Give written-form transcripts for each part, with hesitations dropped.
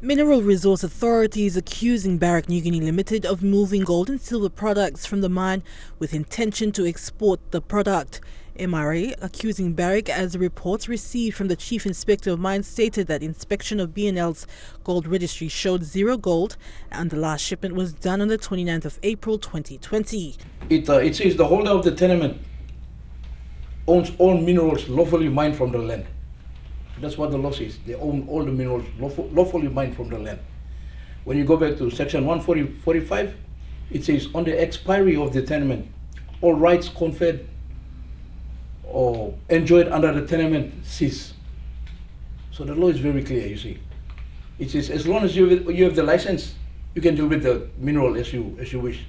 Mineral Resource Authority is accusing Barrack Niugini Limited of moving gold and silver products from the mine with intention to export the product. MRA accusing Barrick, as reports received from the Chief Inspector of Mines stated that inspection of BNL's gold registry showed zero gold and the last shipment was done on the 29th of April 2020. It says the holder of the tenement owns all minerals lawfully mined from the land. That's what the law says. They own all the minerals lawfully mined from the land. When you go back to section 145, it says on the expiry of the tenement, all rights conferred or enjoyed under the tenement cease. So the law is very clear, you see. It says as long as you have the license, you can deal with the mineral as you wish.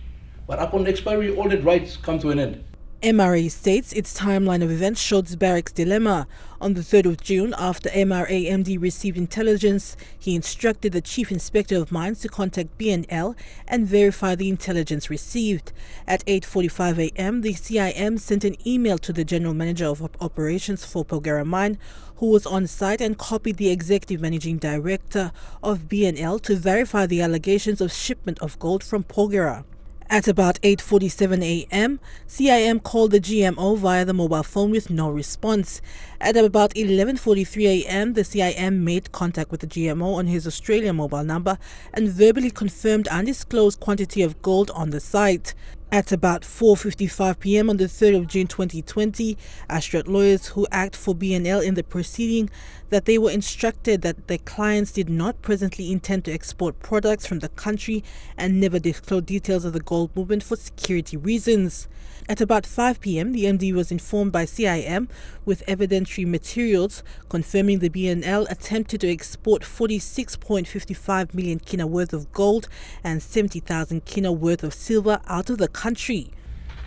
But upon expiry, all the rights come to an end. MRA states its timeline of events shows Barrick's dilemma. On the 3rd of June, after MRA MD received intelligence, he instructed the Chief Inspector of Mines to contact BNL and verify the intelligence received. At 8:45 a.m., the CIM sent an email to the General Manager of Operations for Porgera Mine, who was on site, and copied the Executive Managing Director of BNL to verify the allegations of shipment of gold from Porgera. At about 8:47 a.m., CIM called the GMO via the mobile phone with no response. At about 11:43 a.m., the CIM made contact with the GMO on his Australian mobile number and verbally confirmed undisclosed quantity of gold on the site. At about 4:55 p.m. on the 3rd of June 2020, Astrat lawyers who act for BNL in the proceeding that they were instructed that their clients did not presently intend to export products from the country and never disclosed details of the gold movement for security reasons. At about 5 p.m, the MD was informed by CIM with evidentiary materials confirming the BNL attempted to export 46.55 million kina worth of gold and 70,000 kina worth of silver out of the country.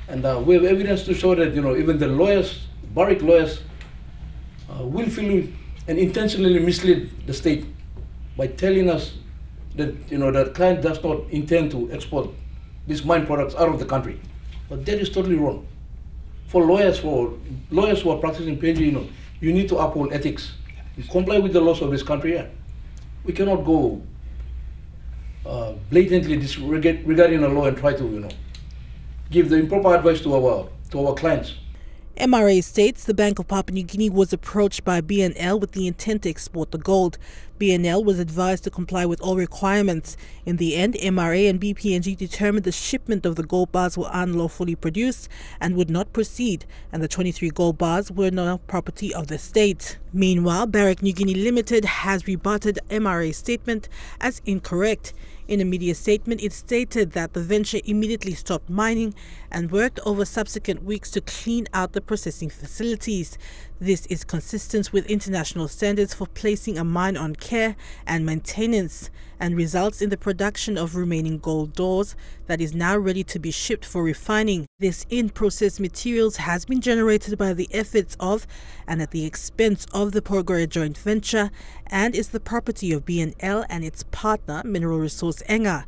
And we have evidence to show that, even the lawyers, Barrick lawyers, willfully and intentionally misled the state by telling us that, the client does not intend to export these mine products out of the country. But that is totally wrong. For lawyers who are practicing PNG, you need to uphold ethics. You comply with the laws of this country. Yeah. We cannot go blatantly disregarding the law and try to, give the improper advice to our clients. MRA states the Bank of Papua New Guinea was approached by BNL with the intent to export the gold. BNL was advised to comply with all requirements. In the end, MRA and BPNG determined the shipment of the gold bars were unlawfully produced and would not proceed, and the 23 gold bars were now property of the state. Meanwhile, Barrack Niugini Limited has rebutted MRA's statement as incorrect. In a media statement, it stated that the venture immediately stopped mining and worked over subsequent weeks to clean out the processing facilities. This is consistent with international standards for placing a mine on care and maintenance and results in the production of remaining gold ores that is now ready to be shipped for refining. This in-process materials has been generated by the efforts of and at the expense of the Porgera joint venture and is the property of BNL and its partner Mineral Resource Enga.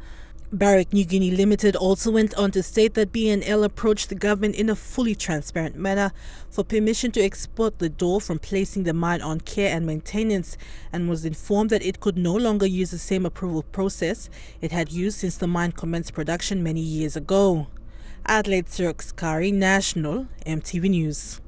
Barrick Niugini Limited also went on to state that BNL approached the government in a fully transparent manner for permission to export the ore from placing the mine on care and maintenance, and was informed that it could no longer use the same approval process it had used since the mine commenced production many years ago. Adelaide Sirokskari, National, EMTV News.